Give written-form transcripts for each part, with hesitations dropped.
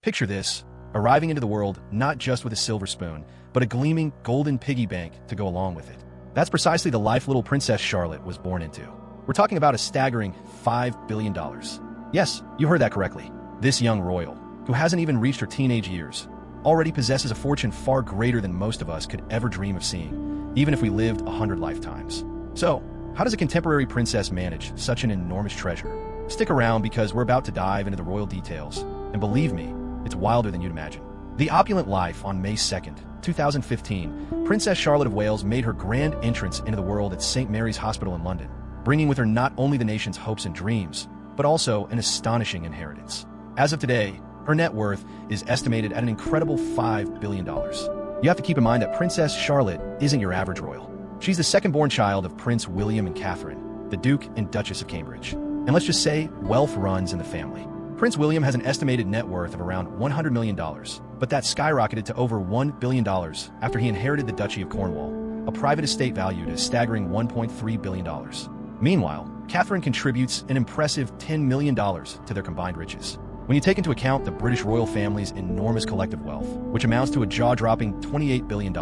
Picture this, arriving into the world not just with a silver spoon, but a gleaming golden piggy bank to go along with it. That's precisely the life little Princess Charlotte was born into. We're talking about a staggering $5 billion. Yes, you heard that correctly. This young royal, who hasn't even reached her teenage years, already possesses a fortune far greater than most of us could ever dream of seeing, even if we lived 100 lifetimes. So, how does a contemporary princess manage such an enormous treasure? Stick around because we're about to dive into the royal details, and believe me, it's wilder than you'd imagine. The opulent life on May 2nd, 2015, Princess Charlotte of Wales made her grand entrance into the world at St. Mary's Hospital in London, bringing with her not only the nation's hopes and dreams, but also an astonishing inheritance. As of today, her net worth is estimated at an incredible $5 billion. You have to keep in mind that Princess Charlotte isn't your average royal. She's the second-born child of Prince William and Catherine, the Duke and Duchess of Cambridge. And let's just say, wealth runs in the family. Prince William has an estimated net worth of around $100 million, but that skyrocketed to over $1 billion after he inherited the Duchy of Cornwall, a private estate valued at a staggering $1.3 billion. Meanwhile, Catherine contributes an impressive $10 million to their combined riches. When you take into account the British royal family's enormous collective wealth, which amounts to a jaw-dropping $28 billion,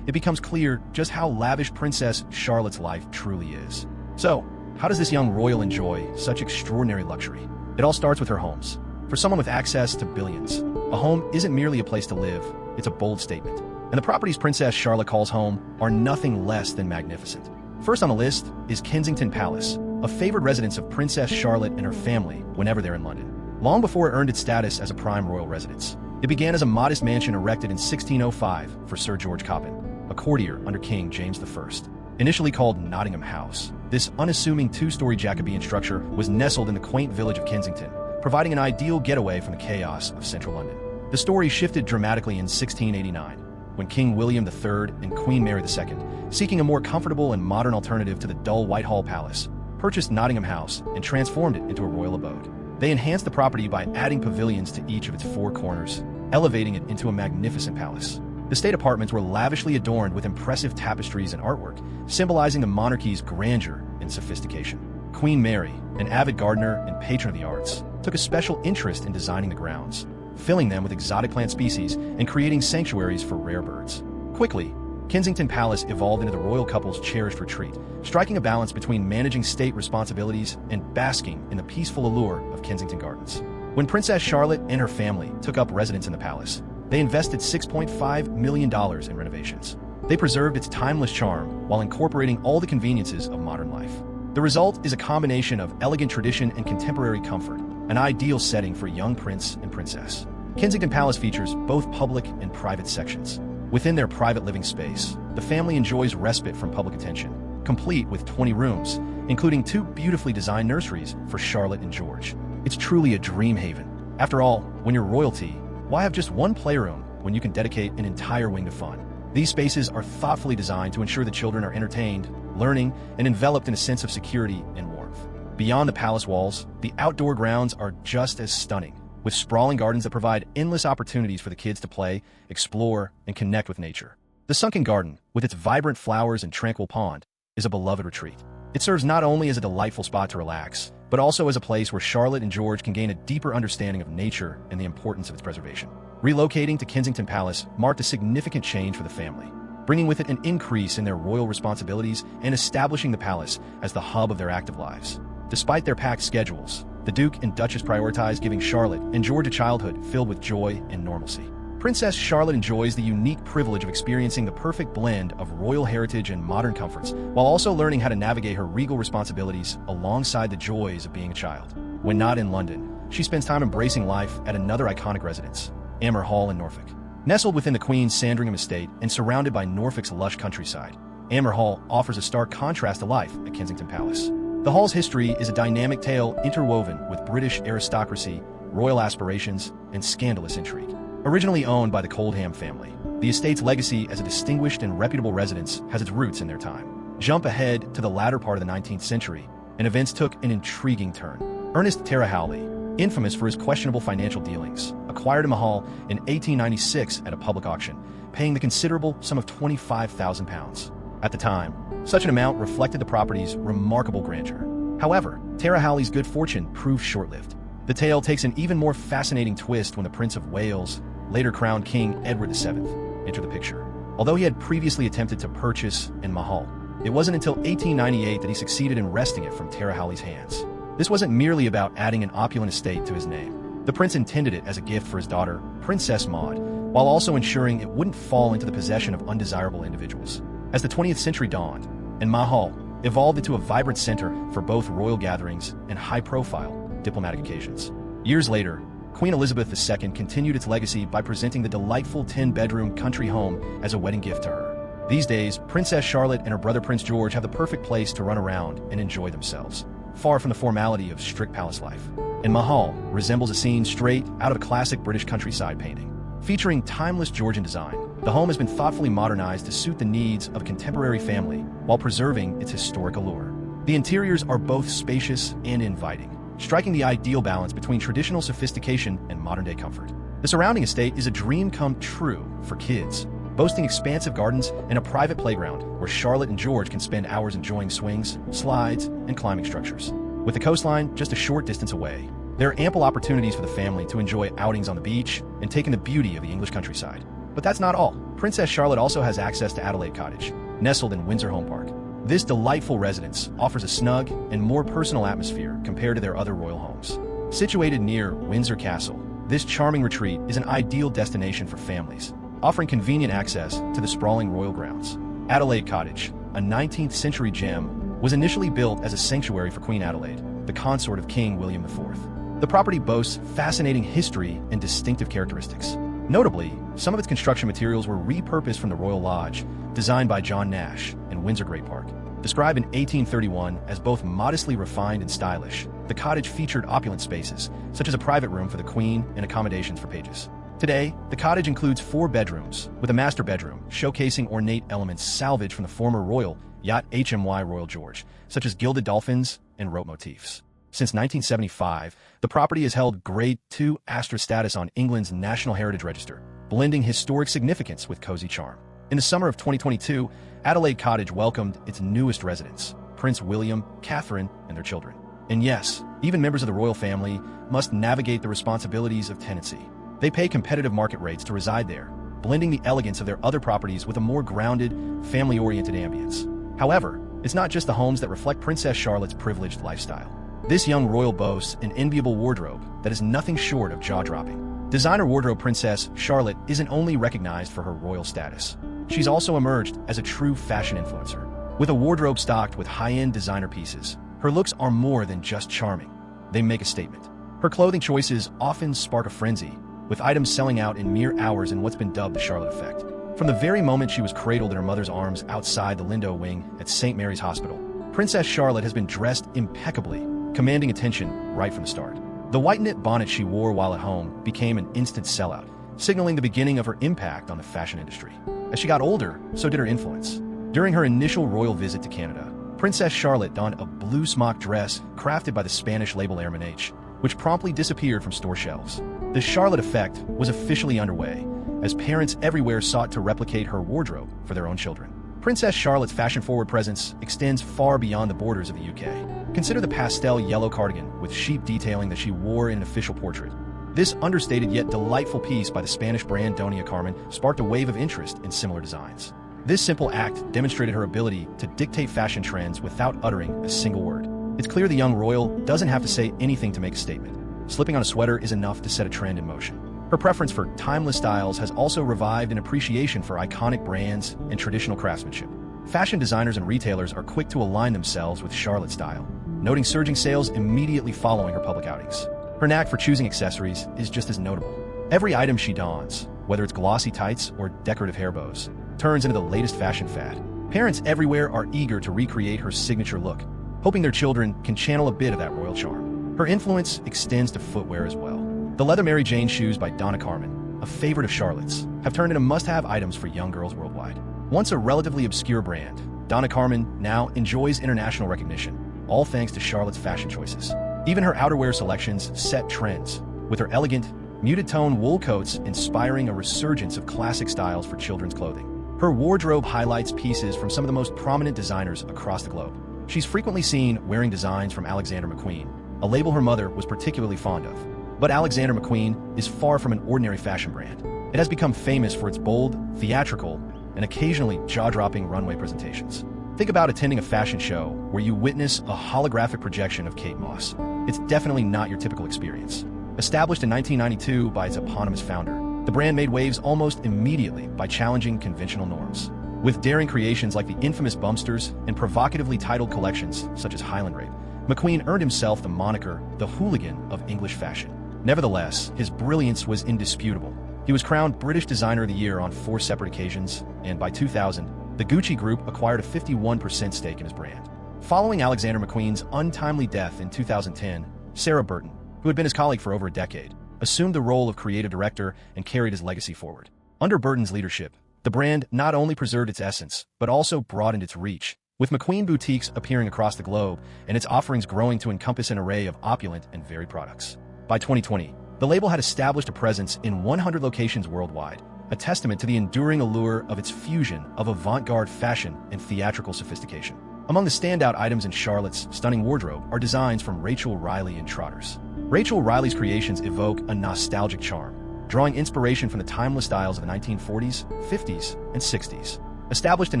it becomes clear just how lavish Princess Charlotte's life truly is. So, how does this young royal enjoy such extraordinary luxury? It all starts with her homes. For someone with access to billions, a home isn't merely a place to live, it's a bold statement. And the properties Princess Charlotte calls home are nothing less than magnificent. First on the list is Kensington Palace, a favored residence of Princess Charlotte and her family whenever they're in London. Long before it earned its status as a prime royal residence, it began as a modest mansion erected in 1605 for Sir George Coppin, a courtier under King James I. Initially called Nottingham House, this unassuming two-story Jacobean structure was nestled in the quaint village of Kensington, providing an ideal getaway from the chaos of central London. The story shifted dramatically in 1689, when King William III and Queen Mary II, seeking a more comfortable and modern alternative to the dull Whitehall Palace, purchased Nottingham House and transformed it into a royal abode. They enhanced the property by adding pavilions to each of its four corners, elevating it into a magnificent palace. The state apartments were lavishly adorned with impressive tapestries and artwork, symbolizing the monarchy's grandeur and sophistication. Queen Mary, an avid gardener and patron of the arts, took a special interest in designing the grounds, filling them with exotic plant species and creating sanctuaries for rare birds. Quickly, Kensington Palace evolved into the royal couple's cherished retreat, striking a balance between managing state responsibilities and basking in the peaceful allure of Kensington Gardens. When Princess Charlotte and her family took up residence in the palace, they invested $6.5 million in renovations. They preserved its timeless charm while incorporating all the conveniences of modern life. The result is a combination of elegant tradition and contemporary comfort, an ideal setting for a young prince and princess. Kensington Palace features both public and private sections. Within their private living space, the family enjoys respite from public attention, complete with 20 rooms, including two beautifully designed nurseries for Charlotte and George. It's truly a dream haven. After all, when you're royalty, why have just one playroom when you can dedicate an entire wing to fun? These spaces are thoughtfully designed to ensure the children are entertained, learning, and enveloped in a sense of security and warmth. Beyond the palace walls, the outdoor grounds are just as stunning, with sprawling gardens that provide endless opportunities for the kids to play, explore, and connect with nature. The sunken garden, with its vibrant flowers and tranquil pond, is a beloved retreat. It serves not only as a delightful spot to relax, but also as a place where Charlotte and George can gain a deeper understanding of nature and the importance of its preservation. Relocating to Kensington Palace marked a significant change for the family, bringing with it an increase in their royal responsibilities and establishing the palace as the hub of their active lives. Despite their packed schedules, the Duke and Duchess prioritized giving Charlotte and George a childhood filled with joy and normalcy. Princess Charlotte enjoys the unique privilege of experiencing the perfect blend of royal heritage and modern comforts, while also learning how to navigate her regal responsibilities alongside the joys of being a child. When not in London, she spends time embracing life at another iconic residence, Amer Hall in Norfolk. Nestled within the Queen's Sandringham estate and surrounded by Norfolk's lush countryside, Amer Hall offers a stark contrast to life at Kensington Palace. The Hall's history is a dynamic tale interwoven with British aristocracy, royal aspirations, and scandalous intrigue. Originally owned by the Coldham family, the estate's legacy as a distinguished and reputable residence has its roots in their time. Jump ahead to the latter part of the 19th century, and events took an intriguing turn. Ernest Terahowley, infamous for his questionable financial dealings, acquired a mahal in 1896 at a public auction, paying the considerable sum of £25,000. At the time, such an amount reflected the property's remarkable grandeur. However, Terahowley's good fortune proved short-lived. The tale takes an even more fascinating twist when the Prince of Wales, later crowned King Edward VII, entered the picture. Although he had previously attempted to purchase in Mahal, it wasn't until 1898 that he succeeded in wresting it from Tara Howley's hands. This wasn't merely about adding an opulent estate to his name. The prince intended it as a gift for his daughter, Princess Maud, while also ensuring it wouldn't fall into the possession of undesirable individuals. As the 20th century dawned, and Mahal evolved into a vibrant center for both royal gatherings and high-profile diplomatic occasions. Years later, Queen Elizabeth II continued its legacy by presenting the delightful 10-bedroom country home as a wedding gift to her. These days, Princess Charlotte and her brother Prince George have the perfect place to run around and enjoy themselves, far from the formality of strict palace life. And Mahal resembles a scene straight out of a classic British countryside painting. Featuring timeless Georgian design, the home has been thoughtfully modernized to suit the needs of a contemporary family while preserving its historic allure. The interiors are both spacious and inviting, striking the ideal balance between traditional sophistication and modern-day comfort. The surrounding estate is a dream come true for kids, boasting expansive gardens and a private playground where Charlotte and George can spend hours enjoying swings, slides, and climbing structures. With the coastline just a short distance away, there are ample opportunities for the family to enjoy outings on the beach and take in the beauty of the English countryside. But that's not all. Princess Charlotte also has access to Adelaide Cottage, nestled in Windsor Home Park. This delightful residence offers a snug and more personal atmosphere compared to their other royal homes. Situated near Windsor Castle, this charming retreat is an ideal destination for families, offering convenient access to the sprawling royal grounds. Adelaide Cottage, a 19th century gem, was initially built as a sanctuary for Queen Adelaide, the consort of King William IV. The property boasts fascinating history and distinctive characteristics. Notably, some of its construction materials were repurposed from the Royal Lodge, designed by John Nash in Windsor Great Park. Described in 1831 as both modestly refined and stylish, the cottage featured opulent spaces, such as a private room for the Queen and accommodations for pages. Today, the cottage includes 4 bedrooms, with a master bedroom showcasing ornate elements salvaged from the former royal yacht HMY Royal George, such as gilded dolphins and rope motifs. Since 1975, the property has held Grade 2 Astra status on England's National Heritage Register, blending historic significance with cozy charm. In the summer of 2022, Adelaide Cottage welcomed its newest residents, Prince William, Catherine, and their children. And yes, even members of the royal family must navigate the responsibilities of tenancy. They pay competitive market rates to reside there, blending the elegance of their other properties with a more grounded, family-oriented ambience. However, it's not just the homes that reflect Princess Charlotte's privileged lifestyle. This young royal boasts an enviable wardrobe that is nothing short of jaw-dropping. Designer wardrobe Princess Charlotte isn't only recognized for her royal status. She's also emerged as a true fashion influencer. With a wardrobe stocked with high-end designer pieces, her looks are more than just charming. They make a statement. Her clothing choices often spark a frenzy, with items selling out in mere hours in what's been dubbed the Charlotte effect. From the very moment she was cradled in her mother's arms outside the Lindo wing at St. Mary's Hospital, Princess Charlotte has been dressed impeccably, commanding attention right from the start. The white knit bonnet she wore while at home became an instant sellout, signaling the beginning of her impact on the fashion industry. As she got older, so did her influence. During her initial royal visit to Canada, Princess Charlotte donned a blue smock dress crafted by the Spanish label Hermitage, which promptly disappeared from store shelves. The Charlotte effect was officially underway, as parents everywhere sought to replicate her wardrobe for their own children. Princess Charlotte's fashion-forward presence extends far beyond the borders of the UK. Consider the pastel yellow cardigan with sheep detailing that she wore in an official portrait. This understated yet delightful piece by the Spanish brand Donia Carmen sparked a wave of interest in similar designs. This simple act demonstrated her ability to dictate fashion trends without uttering a single word. It's clear the young royal doesn't have to say anything to make a statement. Slipping on a sweater is enough to set a trend in motion. Her preference for timeless styles has also revived an appreciation for iconic brands and traditional craftsmanship. Fashion designers and retailers are quick to align themselves with Charlotte's style, noting surging sales immediately following her public outings. Her knack for choosing accessories is just as notable. Every item she dons, whether it's glossy tights or decorative hair bows, turns into the latest fashion fad. Parents everywhere are eager to recreate her signature look, hoping their children can channel a bit of that royal charm. Her influence extends to footwear as well. The leather Mary Jane shoes by Donna Carmen, a favorite of Charlotte's, have turned into must-have items for young girls worldwide. Once a relatively obscure brand, Donna Carmen now enjoys international recognition, all thanks to Charlotte's fashion choices. Even her outerwear selections set trends, with her elegant, muted-tone wool coats inspiring a resurgence of classic styles for children's clothing. Her wardrobe highlights pieces from some of the most prominent designers across the globe. She's frequently seen wearing designs from Alexander McQueen, a label her mother was particularly fond of. But Alexander McQueen is far from an ordinary fashion brand. It has become famous for its bold, theatrical, and occasionally jaw-dropping runway presentations. Think about attending a fashion show where you witness a holographic projection of Kate Moss. It's definitely not your typical experience. Established in 1992 by its eponymous founder, the brand made waves almost immediately by challenging conventional norms. With daring creations like the infamous Bumpsters and provocatively titled collections such as Highland Rape, McQueen earned himself the moniker the hooligan of English fashion. Nevertheless, his brilliance was indisputable. He was crowned British Designer of the Year on 4 separate occasions, and by 2000, the Gucci Group acquired a 51% stake in his brand. Following Alexander McQueen's untimely death in 2010, Sarah Burton, who had been his colleague for over a decade, assumed the role of creative director and carried his legacy forward. Under Burton's leadership, the brand not only preserved its essence, but also broadened its reach, with McQueen boutiques appearing across the globe and its offerings growing to encompass an array of opulent and varied products. By 2020, the label had established a presence in 100 locations worldwide, a testament to the enduring allure of its fusion of avant-garde fashion and theatrical sophistication. Among the standout items in Charlotte's stunning wardrobe are designs from Rachel Riley and Trotters. Rachel Riley's creations evoke a nostalgic charm, drawing inspiration from the timeless styles of the 1940s, 50s, and 60s. Established in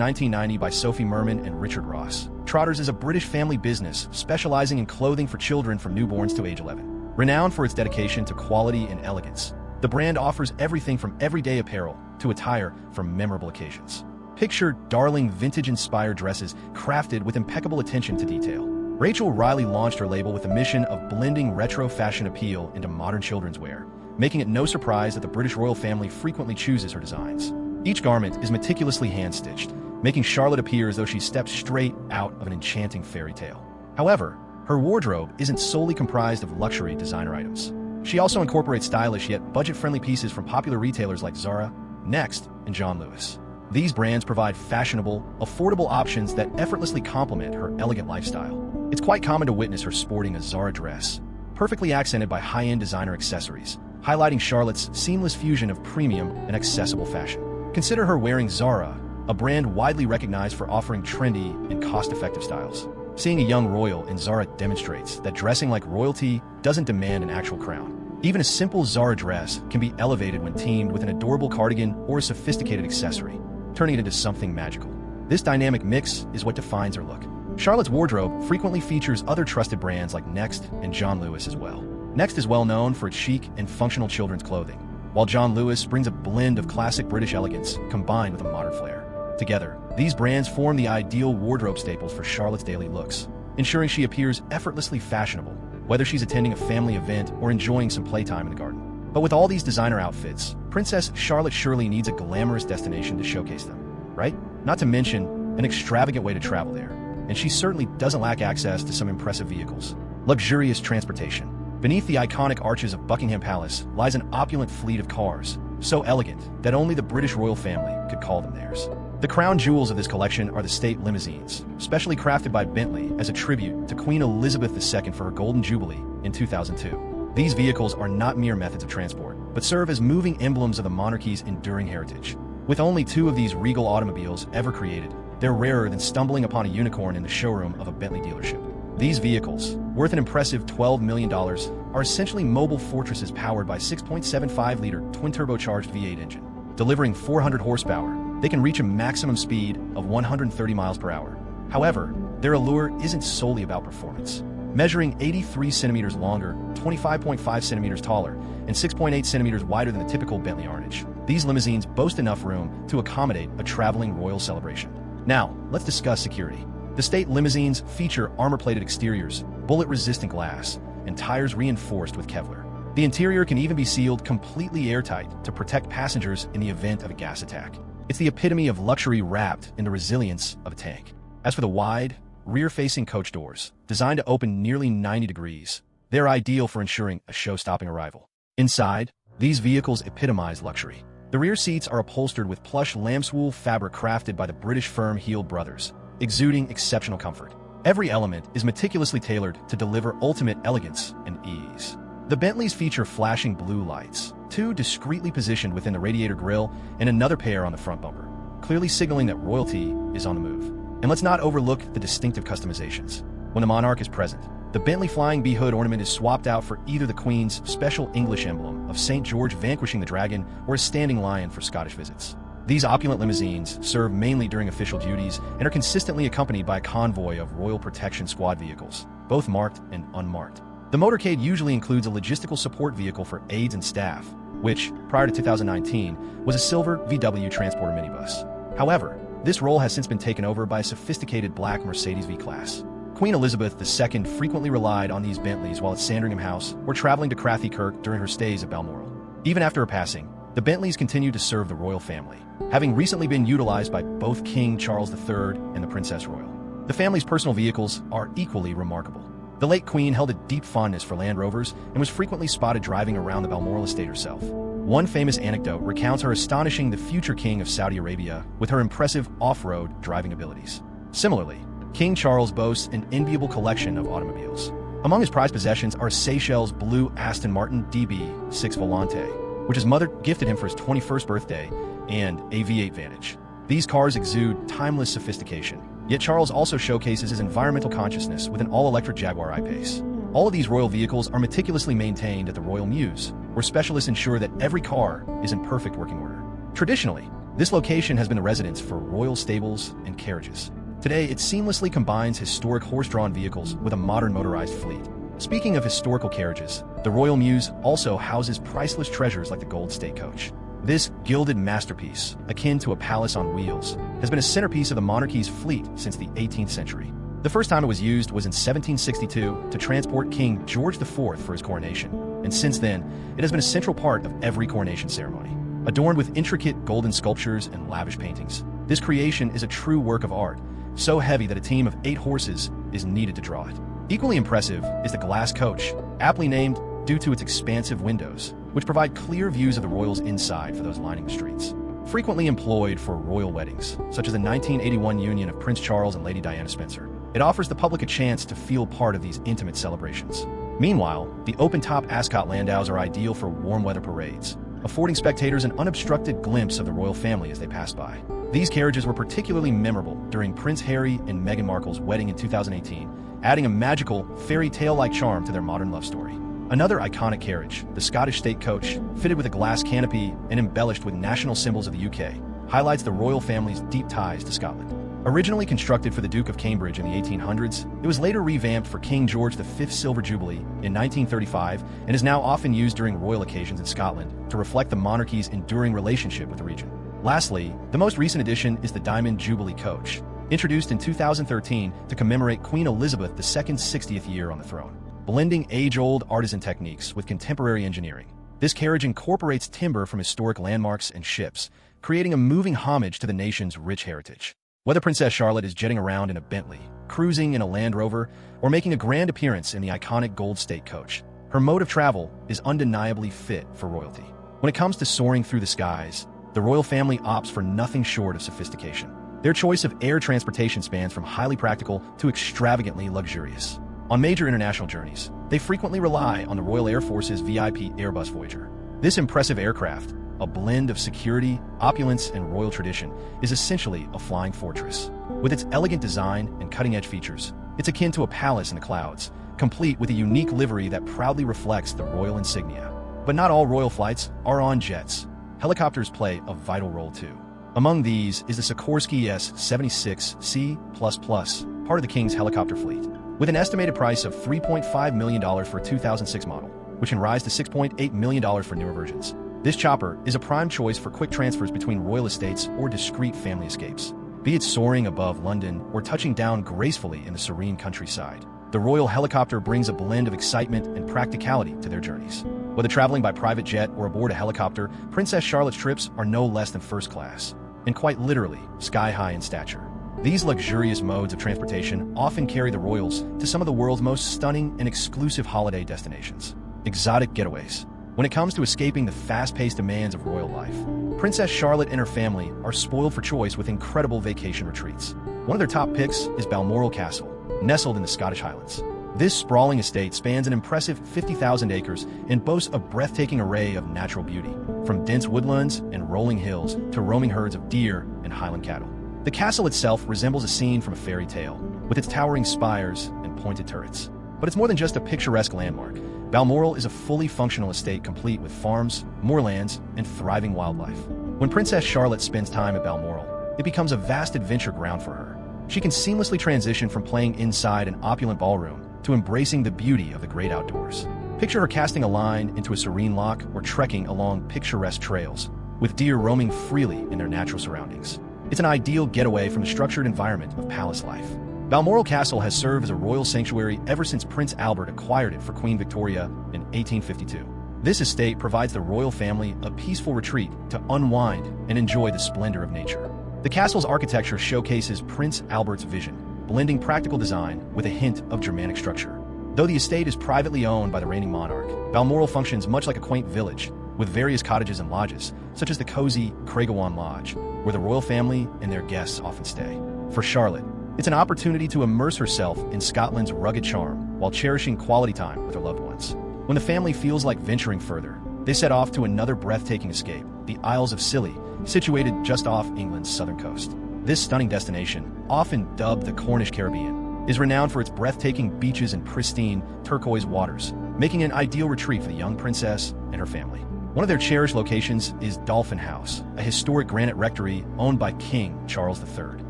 1990 by Sophie Merman and Richard Ross, Trotters is a British family business specializing in clothing for children from newborns to age 11. Renowned for its dedication to quality and elegance, the brand offers everything from everyday apparel to attire for memorable occasions. Picture darling vintage-inspired dresses crafted with impeccable attention to detail. Rachel Riley launched her label with a mission of blending retro fashion appeal into modern children's wear, making it no surprise that the British royal family frequently chooses her designs. Each garment is meticulously hand-stitched, making Charlotte appear as though she stepped straight out of an enchanting fairy tale. However, her wardrobe isn't solely comprised of luxury designer items. She also incorporates stylish yet budget-friendly pieces from popular retailers like Zara, Next, and John Lewis. These brands provide fashionable, affordable options that effortlessly complement her elegant lifestyle. It's quite common to witness her sporting a Zara dress, perfectly accented by high-end designer accessories, highlighting Charlotte's seamless fusion of premium and accessible fashion. Consider her wearing Zara, a brand widely recognized for offering trendy and cost-effective styles. Seeing a young royal in Zara demonstrates that dressing like royalty doesn't demand an actual crown. Even a simple Zara dress can be elevated when teamed with an adorable cardigan or a sophisticated accessory, turning it into something magical. This dynamic mix is what defines her look. Charlotte's wardrobe frequently features other trusted brands like Next and John Lewis as well. Next is well known for its chic and functional children's clothing, while John Lewis brings a blend of classic British elegance combined with a modern flair. Together, these brands form the ideal wardrobe staples for Charlotte's daily looks, ensuring she appears effortlessly fashionable, whether she's attending a family event or enjoying some playtime in the garden. But with all these designer outfits, Princess Charlotte surely needs a glamorous destination to showcase them, right? Not to mention an extravagant way to travel there. And she certainly doesn't lack access to some impressive vehicles. Luxurious transportation. Beneath the iconic arches of Buckingham Palace lies an opulent fleet of cars, so elegant that only the British royal family could call them theirs. The crown jewels of this collection are the state limousines, specially crafted by Bentley as a tribute to Queen Elizabeth II for her Golden Jubilee in 2002. These vehicles are not mere methods of transport, but serve as moving emblems of the monarchy's enduring heritage. With only 2 of these regal automobiles ever created, they're rarer than stumbling upon a unicorn in the showroom of a Bentley dealership. These vehicles, worth an impressive $12 million, are essentially mobile fortresses powered by a 6.75-liter twin-turbocharged V8 engine. Delivering 400 horsepower, they can reach a maximum speed of 130 miles per hour. However, their allure isn't solely about performance. Measuring 83 centimeters longer, 25.5 centimeters taller, and 6.8 centimeters wider than the typical Bentley Arnage, these limousines boast enough room to accommodate a traveling royal celebration. Now, let's discuss security. The state limousines feature armor-plated exteriors, bullet-resistant glass, and tires reinforced with Kevlar. The interior can even be sealed completely airtight to protect passengers in the event of a gas attack. It's the epitome of luxury wrapped in the resilience of a tank. As for the wide, rear-facing coach doors, designed to open nearly 90 degrees, they're ideal for ensuring a show-stopping arrival. Inside, these vehicles epitomize luxury. The rear seats are upholstered with plush lambswool fabric crafted by the British firm Heald Brothers, exuding exceptional comfort. Every element is meticulously tailored to deliver ultimate elegance and ease. The Bentleys feature flashing blue lights, 2 discreetly positioned within the radiator grille and another pair on the front bumper, clearly signaling that royalty is on the move. And let's not overlook the distinctive customizations. When the monarch is present, the Bentley Flying Bee hood ornament is swapped out for either the Queen's special English emblem of St. George vanquishing the dragon or a standing lion for Scottish visits. These opulent limousines serve mainly during official duties and are consistently accompanied by a convoy of Royal Protection Squad vehicles, both marked and unmarked. The motorcade usually includes a logistical support vehicle for aides and staff, which, prior to 2019, was a silver VW transporter minibus. However, this role has since been taken over by a sophisticated black Mercedes V-Class. Queen Elizabeth II frequently relied on these Bentleys while at Sandringham House or traveling to Crathie Kirk during her stays at Balmoral. Even after her passing, the Bentleys continued to serve the royal family, having recently been utilized by both King Charles III and the Princess Royal. The family's personal vehicles are equally remarkable. The late Queen held a deep fondness for Land Rovers and was frequently spotted driving around the Balmoral estate herself. One famous anecdote recounts her astonishing the future King of Saudi Arabia with her impressive off-road driving abilities. Similarly, King Charles boasts an enviable collection of automobiles. Among his prized possessions are Seychelles blue Aston Martin DB6 Volante, which his mother gifted him for his 21st birthday, and a V8 Vantage. These cars exude timeless sophistication, yet Charles also showcases his environmental consciousness with an all-electric Jaguar I-Pace. All of these royal vehicles are meticulously maintained at the Royal Mews, where specialists ensure that every car is in perfect working order. Traditionally, this location has been the residence for royal stables and carriages. Today, it seamlessly combines historic horse-drawn vehicles with a modern motorized fleet. Speaking of historical carriages, the Royal Mews also houses priceless treasures like the Gold State Coach. This gilded masterpiece, akin to a palace on wheels, has been a centerpiece of the monarchy's fleet since the 18th century. The first time it was used was in 1762 to transport King George IV for his coronation, and since then, it has been a central part of every coronation ceremony. Adorned with intricate golden sculptures and lavish paintings, this creation is a true work of art, so heavy that a team of 8 horses is needed to draw it. Equally impressive is the glass coach, aptly named due to its expansive windows, which provide clear views of the royals inside for those lining the streets. Frequently employed for royal weddings, such as the 1981 union of Prince Charles and Lady Diana Spencer, it offers the public a chance to feel part of these intimate celebrations. Meanwhile, the open-top Ascot landaus are ideal for warm weather parades, affording spectators an unobstructed glimpse of the royal family as they pass by. These carriages were particularly memorable during Prince Harry and Meghan Markle's wedding in 2018, adding a magical, fairy tale-like charm to their modern love story. Another iconic carriage, the Scottish State Coach, fitted with a glass canopy and embellished with national symbols of the UK, highlights the royal family's deep ties to Scotland. Originally constructed for the Duke of Cambridge in the 1800s, it was later revamped for King George V's Silver Jubilee in 1935 and is now often used during royal occasions in Scotland to reflect the monarchy's enduring relationship with the region. Lastly, the most recent addition is the Diamond Jubilee Coach, introduced in 2013 to commemorate Queen Elizabeth II's 60th year on the throne. Blending age-old artisan techniques with contemporary engineering, this carriage incorporates timber from historic landmarks and ships, creating a moving homage to the nation's rich heritage. Whether Princess Charlotte is jetting around in a Bentley, cruising in a Land Rover, or making a grand appearance in the iconic Gold State Coach, her mode of travel is undeniably fit for royalty. When it comes to soaring through the skies, the royal family opts for nothing short of sophistication. Their choice of air transportation spans from highly practical to extravagantly luxurious. On major international journeys, they frequently rely on the Royal Air Force's VIP Airbus Voyager. This impressive aircraft, a blend of security, opulence, and royal tradition, is essentially a flying fortress. With its elegant design and cutting-edge features, it's akin to a palace in the clouds, complete with a unique livery that proudly reflects the royal insignia. But not all royal flights are on jets. Helicopters play a vital role too. Among these is the Sikorsky S-76C++, part of the King's helicopter fleet. With an estimated price of $3.5 million for a 2006 model, which can rise to $6.8 million for newer versions. This chopper is a prime choice for quick transfers between royal estates or discreet family escapes. Be it soaring above London or touching down gracefully in the serene countryside, the royal helicopter brings a blend of excitement and practicality to their journeys. Whether traveling by private jet or aboard a helicopter, Princess Charlotte's trips are no less than first class, and quite literally sky-high in stature. These luxurious modes of transportation often carry the royals to some of the world's most stunning and exclusive holiday destinations. Exotic getaways. When it comes to escaping the fast-paced demands of royal life, Princess Charlotte and her family are spoiled for choice with incredible vacation retreats. One of their top picks is Balmoral Castle, nestled in the Scottish Highlands. This sprawling estate spans an impressive 50,000 acres and boasts a breathtaking array of natural beauty, from dense woodlands and rolling hills to roaming herds of deer and Highland cattle. The castle itself resembles a scene from a fairy tale, with its towering spires and pointed turrets. But it's more than just a picturesque landmark. Balmoral is a fully functional estate complete with farms, moorlands, and thriving wildlife. When Princess Charlotte spends time at Balmoral, it becomes a vast adventure ground for her. She can seamlessly transition from playing inside an opulent ballroom to embracing the beauty of the great outdoors. Picture her casting a line into a serene loch or trekking along picturesque trails, with deer roaming freely in their natural surroundings. It's an ideal getaway from the structured environment of palace life. Balmoral Castle has served as a royal sanctuary ever since Prince Albert acquired it for Queen Victoria in 1852. This estate provides the royal family a peaceful retreat to unwind and enjoy the splendor of nature. The castle's architecture showcases Prince Albert's vision, blending practical design with a hint of Germanic structure. Though the estate is privately owned by the reigning monarch, Balmoral functions much like a quaint village, with various cottages and lodges, such as the cozy Craigawwan Lodge, where the royal family and their guests often stay. For Charlotte, it's an opportunity to immerse herself in Scotland's rugged charm while cherishing quality time with her loved ones. When the family feels like venturing further, they set off to another breathtaking escape, the Isles of Scilly, situated just off England's southern coast. This stunning destination, often dubbed the Cornish Caribbean, is renowned for its breathtaking beaches and pristine turquoise waters, making it an ideal retreat for the young princess and her family. One of their cherished locations is Dolphin House, a historic granite rectory owned by King Charles III.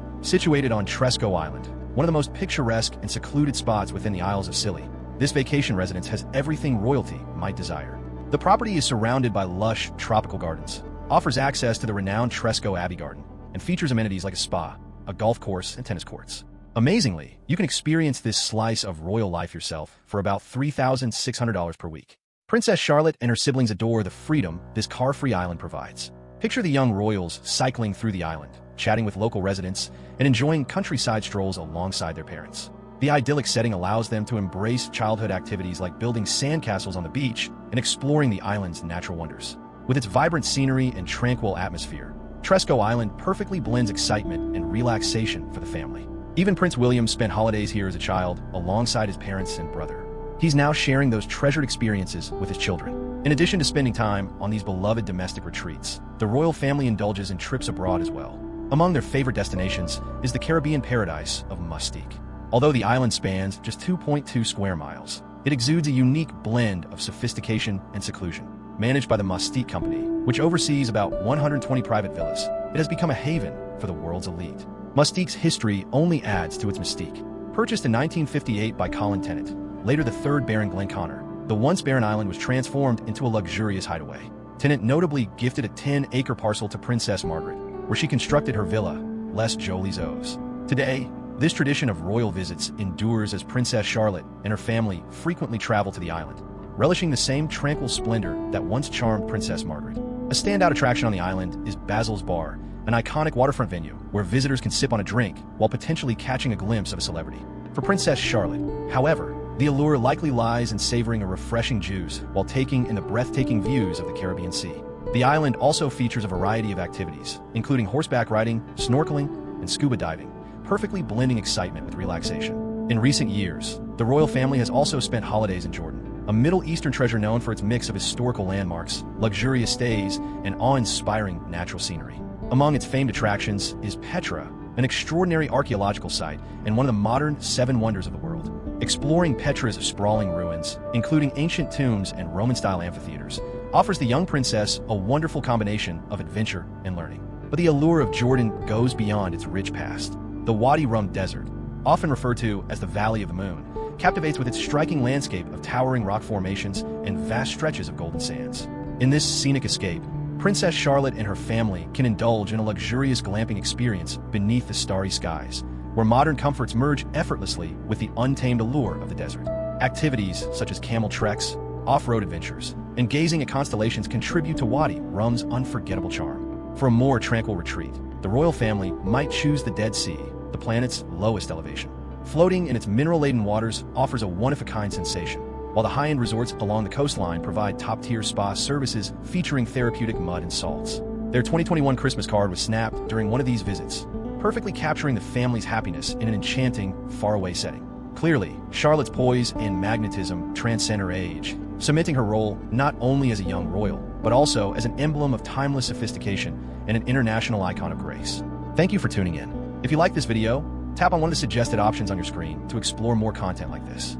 Situated on Tresco Island, one of the most picturesque and secluded spots within the Isles of Scilly, this vacation residence has everything royalty might desire. The property is surrounded by lush tropical gardens, offers access to the renowned Tresco Abbey Garden, and features amenities like a spa, a golf course, and tennis courts. Amazingly, you can experience this slice of royal life yourself for about $3,600 per week. Princess Charlotte and her siblings adore the freedom this car-free island provides. Picture the young royals cycling through the island, chatting with local residents, and enjoying countryside strolls alongside their parents. The idyllic setting allows them to embrace childhood activities like building sandcastles on the beach and exploring the island's natural wonders. With its vibrant scenery and tranquil atmosphere, Tresco Island perfectly blends excitement and relaxation for the family. Even Prince William spent holidays here as a child, alongside his parents and brother. He's now sharing those treasured experiences with his children. In addition to spending time on these beloved domestic retreats, the royal family indulges in trips abroad as well. Among their favorite destinations is the Caribbean paradise of Mustique. Although the island spans just 2.2 square miles, it exudes a unique blend of sophistication and seclusion. Managed by the Mustique Company, which oversees about 120 private villas, it has become a haven for the world's elite. Mustique's history only adds to its mystique. Purchased in 1958 by Colin Tennant, later the third Baron Glenconner, the once barren island was transformed into a luxurious hideaway. Tennant notably gifted a 10-acre parcel to Princess Margaret, where she constructed her villa, Les Jolies Eaux. Today, this tradition of royal visits endures as Princess Charlotte and her family frequently travel to the island, relishing the same tranquil splendor that once charmed Princess Margaret. A standout attraction on the island is Basil's Bar, an iconic waterfront venue where visitors can sip on a drink while potentially catching a glimpse of a celebrity. For Princess Charlotte, however, the allure likely lies in savoring a refreshing juice while taking in the breathtaking views of the Caribbean Sea. The island also features a variety of activities, including horseback riding, snorkeling, and scuba diving, perfectly blending excitement with relaxation. In recent years, the royal family has also spent holidays in Jordan, a Middle Eastern treasure known for its mix of historical landmarks, luxurious stays, and awe-inspiring natural scenery. Among its famed attractions is Petra, an extraordinary archaeological site and one of the modern 7 wonders of the world. Exploring Petra's sprawling ruins, including ancient tombs and Roman-style amphitheaters, offers the young princess a wonderful combination of adventure and learning. But the allure of Jordan goes beyond its rich past. The Wadi Rum Desert, often referred to as the Valley of the Moon, captivates with its striking landscape of towering rock formations and vast stretches of golden sands. In this scenic escape, Princess Charlotte and her family can indulge in a luxurious glamping experience beneath the starry skies, where modern comforts merge effortlessly with the untamed allure of the desert. Activities such as camel treks, off-road adventures, and gazing at constellations contribute to Wadi Rum's unforgettable charm. For a more tranquil retreat, the royal family might choose the Dead Sea, the planet's lowest elevation. Floating in its mineral-laden waters offers a one-of-a-kind sensation, while the high-end resorts along the coastline provide top-tier spa services featuring therapeutic mud and salts. Their 2021 Christmas card was snapped during one of these visits, perfectly capturing the family's happiness in an enchanting, faraway setting. Clearly, Charlotte's poise and magnetism transcend her age, cementing her role not only as a young royal, but also as an emblem of timeless sophistication and an international icon of grace. Thank you for tuning in. If you like this video, tap on one of the suggested options on your screen to explore more content like this.